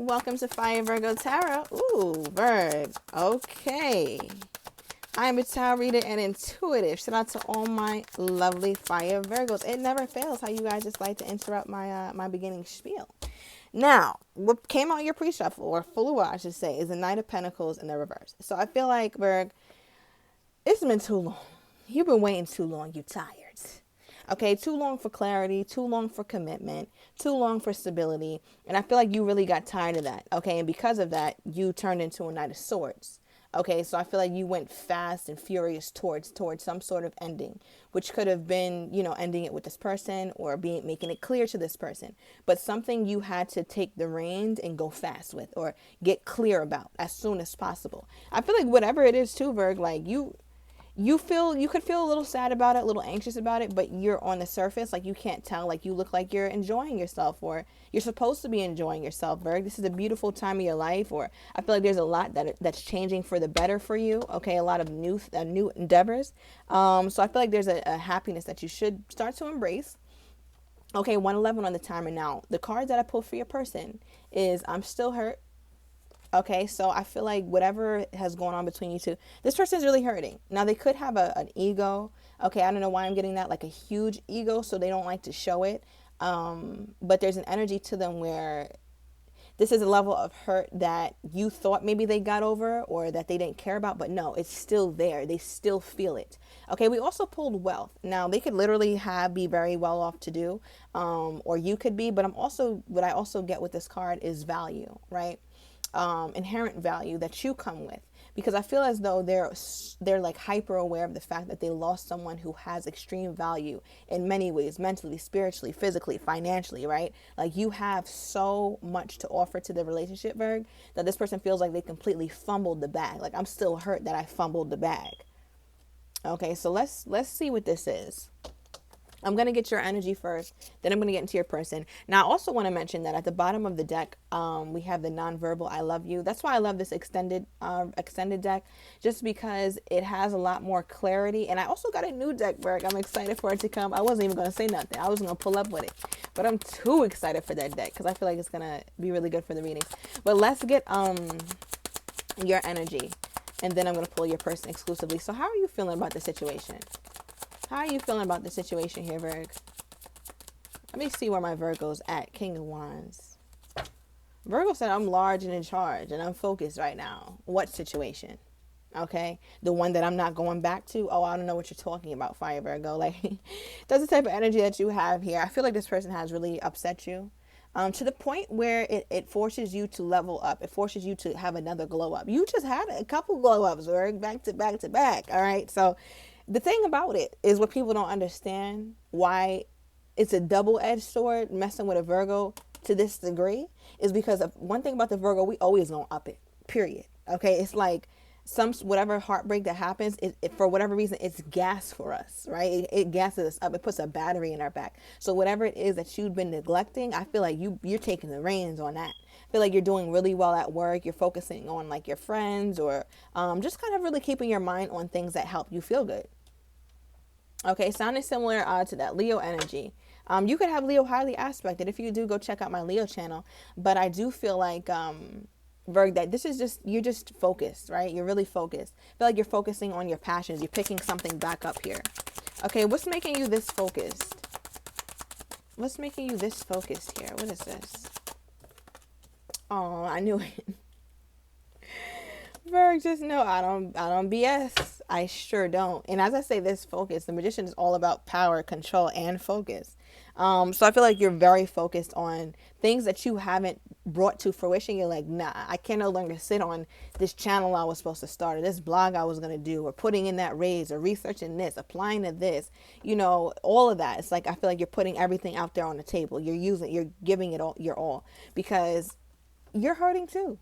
Welcome to Fire Virgo Tarot. Ooh, Virg. Okay. I am a tarot reader and intuitive. Shout out to all my lovely Fire Virgos. It never fails how you guys just like to interrupt my beginning spiel. Now, what came out your pre-shuffle, or Fulua, I should say, is the Knight of Pentacles in the reverse. So I feel like, Virg, it's been too long. You've been waiting too long. You're tired. Okay, too long for clarity, too long for commitment, too long for stability. And I feel like you really got tired of that. Okay, and because of that, you turned into a Knight of Swords. Okay, so I feel like you went fast and furious towards some sort of ending, which could have been, ending it with this person or making it clear to this person. But something you had to take the reins and go fast with or get clear about as soon as possible. I feel like whatever it is too, Virg, like you could feel a little sad about it, a little anxious about it, but you're on the surface, like you can't tell, like you look like you're enjoying yourself, or you're supposed to be enjoying yourself, Virg. This is a beautiful time of your life, or I feel like there's a lot that's changing for the better for you. Okay, a lot of new endeavors. So I feel like there's a happiness that you should start to embrace. Okay, 111 on the timer now. The cards that I pulled for your person is I'm still hurt. Okay, so I feel like whatever has gone on between you two, this person is really hurting. Now, they could have an ego. Okay, I don't know why I'm getting that, like a huge ego, so they don't like to show it. But there's an energy to them where this is a level of hurt that you thought maybe they got over or that they didn't care about, but no, it's still there. They still feel it. Okay, we also pulled wealth. Now, they could literally be very well off to do, or you could be, but what I also get with this card is value, right? Inherent value that you come with, because I feel as though they're like hyper aware of the fact that they lost someone who has extreme value in many ways, mentally, spiritually, physically, financially, right? Like you have so much to offer to the relationship, Virg, that this person feels like they completely fumbled the bag. Like, I'm still hurt that I fumbled the bag. Okay, so let's see what this is. I'm going to get your energy first, then I'm going to get into your person. Now, I also want to mention that at the bottom of the deck, we have the nonverbal I love you. That's why I love this extended deck, just because it has a lot more clarity. And I also got a new deck, Berg. I'm excited for it to come. I wasn't even going to say nothing. I was going to pull up with it. But I'm too excited for that deck because I feel like it's going to be really good for the readings. But let's get your energy, and then I'm going to pull your person exclusively. So how are you feeling about the situation? How are you feeling about the situation here, Virg? Let me see where my Virgo's at. King of Wands. Virgo said, I'm large and in charge, and I'm focused right now. What situation? Okay? The one that I'm not going back to? Oh, I don't know what you're talking about, Fire Virgo. Like, that's the type of energy that you have here. I feel like this person has really upset you. To the point where it forces you to level up. It forces you to have another glow up. You just had a couple glow ups, Virg, back to back to back. All right? So the thing about it is what people don't understand, why it's a double-edged sword messing with a Virgo to this degree, is because of one thing about the Virgo, we always gonna up it, period. Okay, it's like whatever heartbreak that happens, it for whatever reason, it's gas for us, right? It gasses us up. It puts a battery in our back. So whatever it is that you've been neglecting, I feel like you're taking the reins on that. I feel like you're doing really well at work. You're focusing on like your friends, or just kind of really keeping your mind on things that help you feel good. Okay, sounding similar to that Leo energy. You could have Leo highly aspected. If you do, go check out my Leo channel. But I do feel like, Virg, that this is you're just focused, right? You're really focused. I feel like you're focusing on your passions. You're picking something back up here. Okay, what's making you this focused? What's making you this focused here? What is this? Oh, I knew it. Virg, just know I don't BS. I sure don't. And as I say, this focus, the Magician is all about power, control, and focus. So I feel like you're very focused on things that you haven't brought to fruition. You're like, nah, I can no longer sit on this channel I was supposed to start, or this blog I was going to do, or putting in that raise, or researching this, applying to this, all of that. It's like, I feel like you're putting everything out there on the table. You're giving it all, your all, because you're hurting too.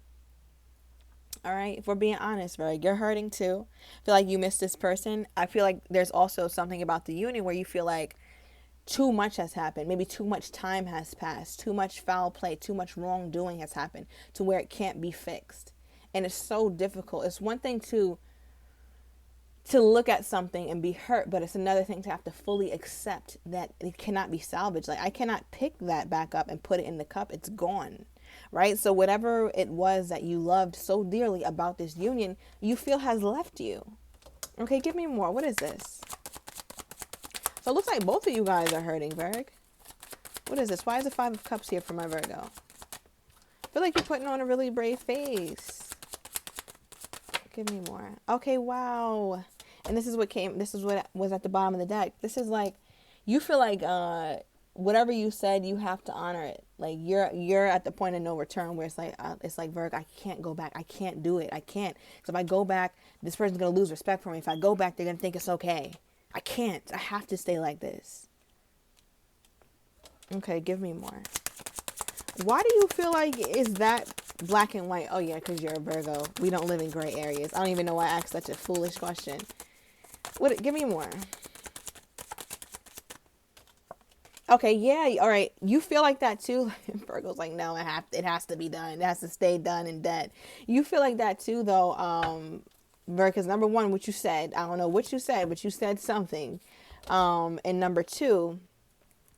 All right, if we're being honest, right, you're hurting too. I feel like you miss this person. I feel like there's also something about the union where you feel like too much has happened. Maybe too much time has passed. Too much foul play, too much wrongdoing has happened to where it can't be fixed. And it's so difficult. It's one thing to look at something and be hurt, but it's another thing to have to fully accept that it cannot be salvaged. Like, I cannot pick that back up and put it in the cup. It's gone. right? So whatever it was that you loved so dearly about this union, you feel has left you. Okay, give me more. What is this? So it looks like both of you guys are hurting, Virg. What is this? Why is the Five of Cups here for my Virgo? I feel like you're putting on a really brave face. Give me more. Okay, wow. And this is what was at the bottom of the deck. This is like, you feel like whatever you said, you have to honor it. Like you're at the point of no return where it's like Virg, I can't go back. I can't do it. I can't. Because if I go back, this person's going to lose respect for me. If I go back, they're going to think it's okay. I can't. I have to stay like this. Okay, give me more. Why do you feel like is that black and white? Oh, yeah, because you're a Virgo. We don't live in gray areas. I don't even know why I asked such a foolish question. Give me more. Okay, yeah, all right. You feel like that too. Virgo's like, no, it has to be done. It has to stay done and dead. You feel like that too, though, Virgo, because number one, what you said, I don't know what you said, but you said something. And number two,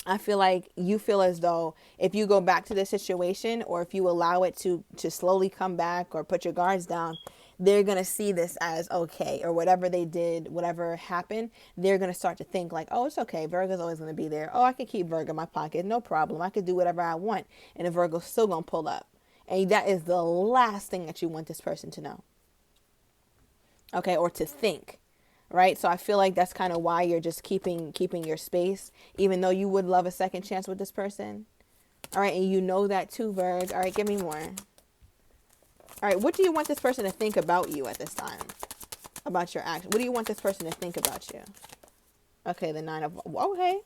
I feel like you feel as though if you go back to the situation, or if you allow it to slowly come back or put your guards down, they're going to see this as okay, or whatever they did, whatever happened, they're going to start to think like, oh, it's okay. Virgo's always going to be there. Oh, I can keep Virgo in my pocket. No problem. I could do whatever I want. And the Virgo's still going to pull up. And that is the last thing that you want this person to know. Okay. Or to think. Right. So I feel like that's kind of why you're just keeping your space, even though you would love a second chance with this person. All right. And you know that too, Virg. All right. Give me more. All right, what do you want this person to think about you at this time? About your action? What do you want this person to think about you? Okay, the okay.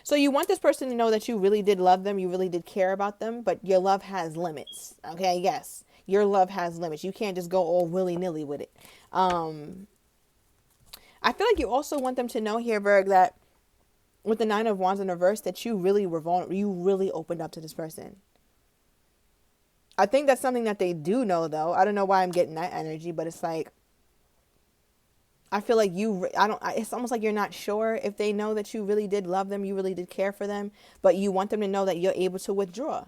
So you want this person to know that you really did love them, you really did care about them, but your love has limits. Okay, yes. Your love has limits. You can't just go all willy-nilly with it. I feel like you also want them to know here, Virg, that with the Nine of Wands in reverse, that you really were vulnerable. You really opened up to this person. I think that's something that they do know, though. I don't know why I'm getting that energy, but it's like, I feel like it's almost like you're not sure if they know that you really did love them, you really did care for them, but you want them to know that you're able to withdraw.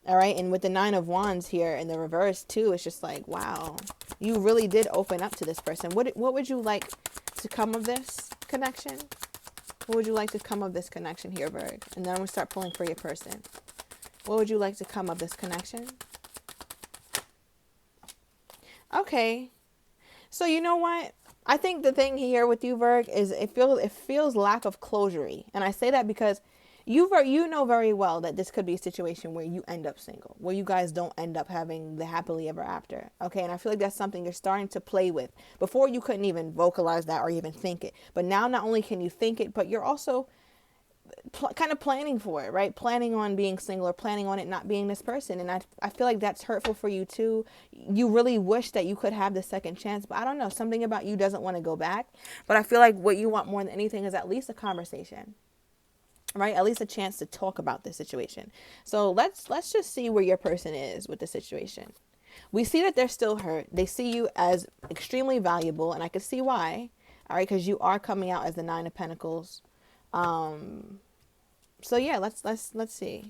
All right. And with the Nine of Wands here in the reverse too, it's just like, wow, you really did open up to this person. What would you like to come of this connection? What would you like to come of this connection here, Virg? And then I'm going to start pulling for your person. What would you like to come of this connection? Okay. So you know what? I think the thing here with you, Virg, is it feels lack of closure-y. And I say that because you know very well that this could be a situation where you end up single, where you guys don't end up having the happily ever after. Okay. And I feel like that's something you're starting to play with. Before you couldn't even vocalize that or even think it. But now not only can you think it, but you're also kind of planning for it, right? Planning on being single or planning on it not being this person. And I feel like that's hurtful for you too. You really wish that you could have the second chance, but I don't know, something about you doesn't want to go back. But I feel like what you want more than anything is at least a conversation, right? At least a chance to talk about this situation. So let's just see where your person is with the situation. We see that they're still hurt. They see you as extremely valuable, and I can see why. All right, because you are coming out as the Nine of Pentacles. So yeah, let's see.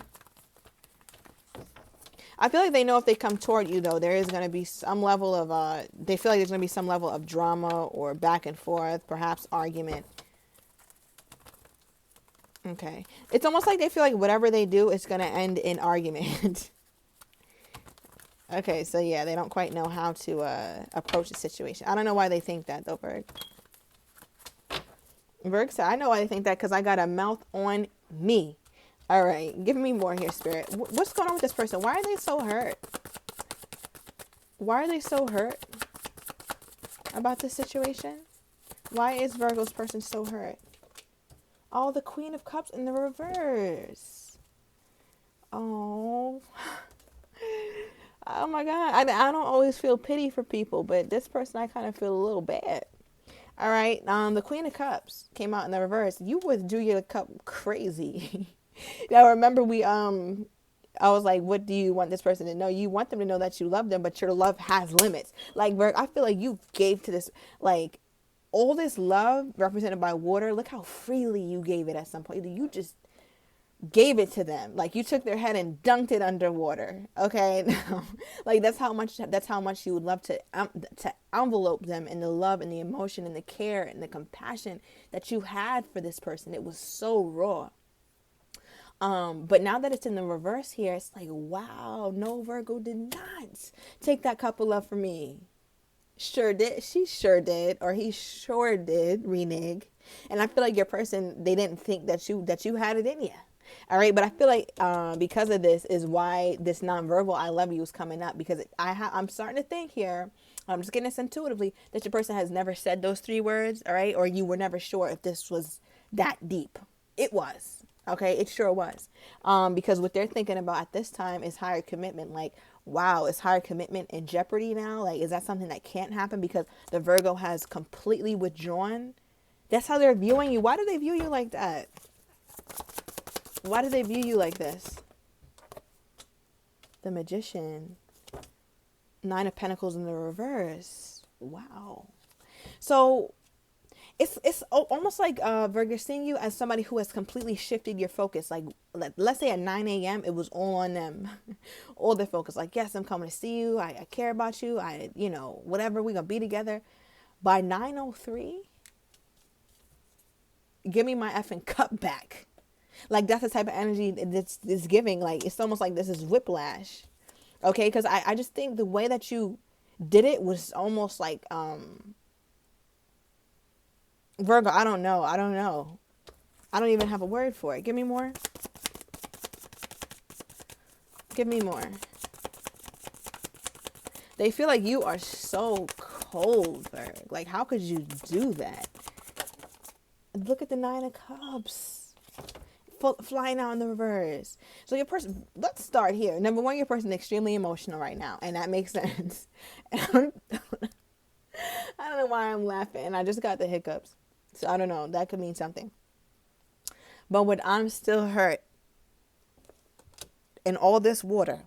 I feel like they know if they come toward you, though, there is going to be some level of, they feel like there's going to be some level of drama or back and forth, perhaps argument. Okay. It's almost like they feel like whatever they do, it's going to end in argument. Okay, so yeah, they don't quite know how to approach the situation. I don't know why they think that, though, Virg. Virg said, I know why they think that because I got a mouth on me. All right, give me more here, Spirit. What's going on with this person? Why are they so hurt? Why are they so hurt about this situation? Why is Virgo's person so hurt? Oh, the Queen of Cups in the reverse. Oh. Oh my God. I don't always feel pity for people, but this person I kind of feel a little bad. All right. The Queen of Cups came out in the reverse. You withdrew your cup crazy. Now remember I was like, what do you want this person to know? You want them to know that you love them, but your love has limits. Like, Virg, I feel like you gave to this, like, all this love represented by water. Look how freely you gave it at some point. You just gave it to them. Like you took their head and dunked it underwater. Okay, like that's how much you would love to envelope them in the love and the emotion and the care and the compassion that you had for this person. It was so raw. But now that it's in the reverse here, it's like, wow, no, Virgo did not take that cup of love from me. Sure did. She sure did, or he sure did renege. And I feel like your person, they didn't think that you had it in you. All right, but I feel like because of this is why this nonverbal "I love you" is coming up, because I'm starting to think here. I'm just getting this intuitively that your person has never said those 3 words. All right, or you were never sure if this was that deep. It was. Okay, it sure was. Because what they're thinking about at this time is higher commitment. Like, wow, is higher commitment in jeopardy now? Like, is that something that can't happen because the Virgo has completely withdrawn? That's how they're viewing you. Why do they view you like that? Why do they view you like this? The Magician. 9 of Pentacles in the reverse. Wow. So it's almost like Virgo seeing you as somebody who has completely shifted your focus. Like, let's say at 9 a.m. it was all on them. All their focus. Like, yes, I'm coming to see you. I care about you. Whatever, we're going to be together. By 9:03, give me my effing cup back. Like, that's the type of energy it's giving. Like, it's almost like this is whiplash. Okay, because I just think the way that you did it was almost like, Virgo, I don't know. I don't even have a word for it. Give me more. Give me more. They feel like you are so cold, Virgo. Like, how could you do that? Look at the 9 of Cups. Flying out in the reverse. So your person, let's start here. Number 1, your person is extremely emotional right now, and that makes sense. And I don't know why I'm laughing, and I just got the hiccups. So I don't know, that could mean something. But when I'm still hurt in all this water,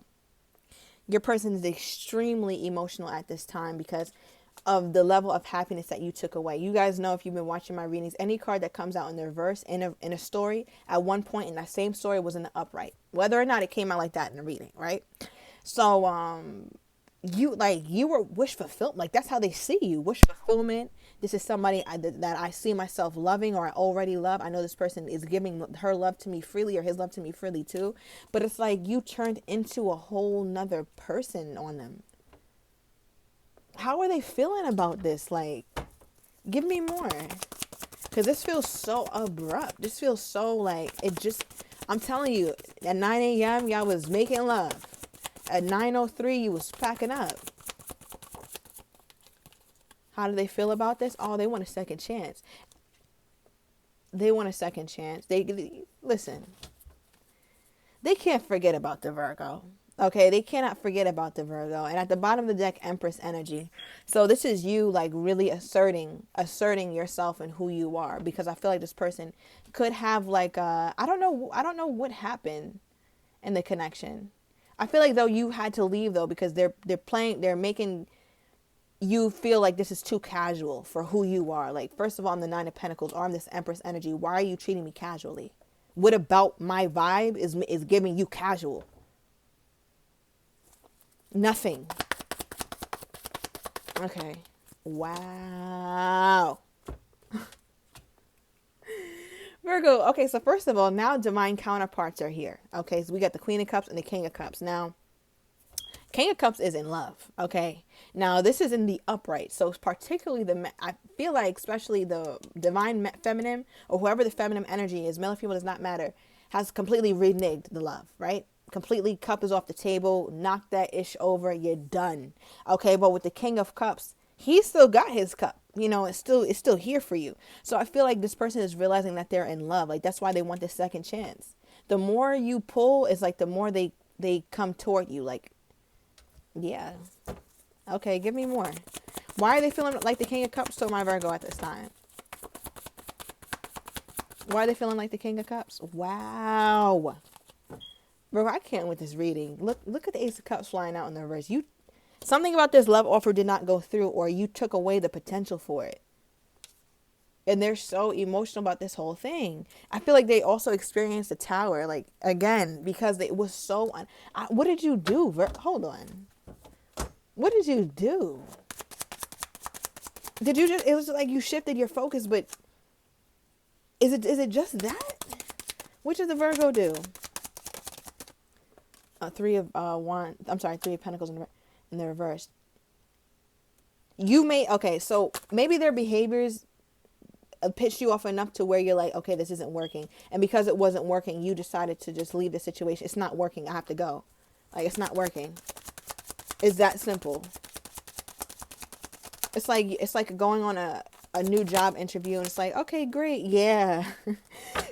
your person is extremely emotional at this time because of the level of happiness that you took away. You guys know, if you've been watching my readings, any card that comes out in the reverse in a story, at one point in that same story was in the upright, whether or not it came out like that in the reading, right? So you were wish fulfillment. Like, that's how they see you, wish fulfillment. This is somebody that I see myself loving, or I already love. I know this person is giving her love to me freely, or his love to me freely too. But it's like you turned into a whole nother person on them. How are they feeling about this? Like, give me more. Because this feels so abrupt. This feels so like, I'm telling you, at 9 a.m. y'all was making love. At 9:03 you was packing up. How do they feel about this? Oh, they want a second chance. They want a second chance. Listen. They can't forget about the Virgo. Okay, they cannot forget about the Virgo. And at the bottom of the deck, Empress energy. So this is you, like, really asserting yourself and who you are, because I feel like this person could have like I don't know what happened in the connection. I feel like though you had to leave though, because they're making you feel like this is too casual for who you are. Like, first of all, I'm the 9 of Pentacles, or I'm this Empress energy. Why are you treating me casually? What about my vibe is giving you casual? Nothing. Okay. Wow. Virgo. Okay, so first of all, now divine counterparts are here. Okay, so we got the Queen of Cups and the King of Cups. Now, King of Cups is in love. Okay. Now, this is in the upright. So particularly I feel like especially the divine feminine, or whoever the feminine energy is, male or female does not matter, has completely reneged the love, right? Completely, cup is off the table. Knock that ish over. You're done. Okay, but with the King of Cups, he still got his cup. You know, it's still here for you. So I feel like this person is realizing that they're in love. Like, that's why they want this second chance. The more you pull, it's like the more they come toward you. Like, yeah. Okay, give me more. Why are they feeling like the King of Cups to my Virgo at this time? Why are they feeling like the King of Cups? Wow. Bro, I can't with this reading. Look at the Ace of Cups flying out in the reverse. Something about this love offer did not go through, or you took away the potential for it. And they're so emotional about this whole thing. I feel like they also experienced the tower, like, again, because it was so what did you do? Hold on. What did you do? Did you just, it was like you shifted your focus, but is it just that? What did the Virgo do? Three of Three of Pentacles in the reverse. Okay, so maybe their behaviors pitched you off enough to where you're like, okay, this isn't working. And because it wasn't working, you decided to just leave the situation. It's not working. I have to go. Like, it's not working. It's that simple. It's like going on a new job interview, and it's like, okay, great. Yeah.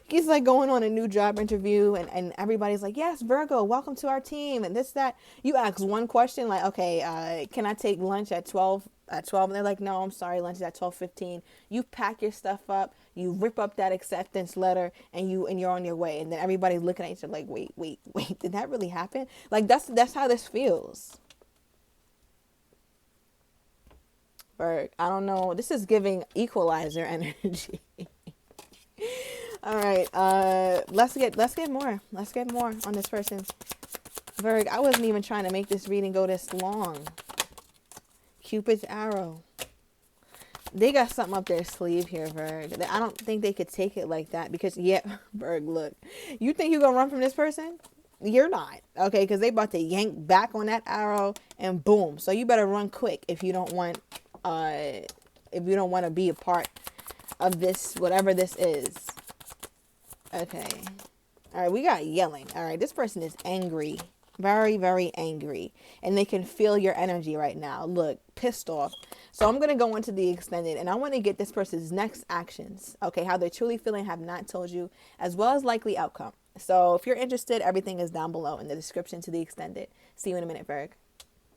It's like going on a new job interview, and everybody's like, yes, Virgo, welcome to our team, and this, that. You ask one question, like, okay, can I take lunch at 12? And they're like, no, I'm sorry, lunch is at 12:15. You pack your stuff up, you rip up that acceptance letter, and you're on your way. And then everybody's looking at each other like, wait, did that really happen? Like, that's how this feels. Berg, I don't know. This is giving equalizer energy. All right, let's get more. Let's get more on this person. Virg, I wasn't even trying to make this reading go this long. Cupid's arrow. They got something up their sleeve here, Virg. I don't think they could take it like that because, yeah, Virg, look. You think you're going to run from this person? You're not, okay? Because they about to yank back on that arrow and boom. So you better run quick if you don't want to be a part of this, whatever this is. Okay. All right, we got yelling. All right, this person is angry. Very, very angry. And they can feel your energy right now. Look, pissed off. So I'm going to go into the extended, and I want to get this person's next actions. Okay, how they're truly feeling, have not told you, as well as likely outcome. So if you're interested, everything is down below in the description to the extended. See you in a minute, Virg.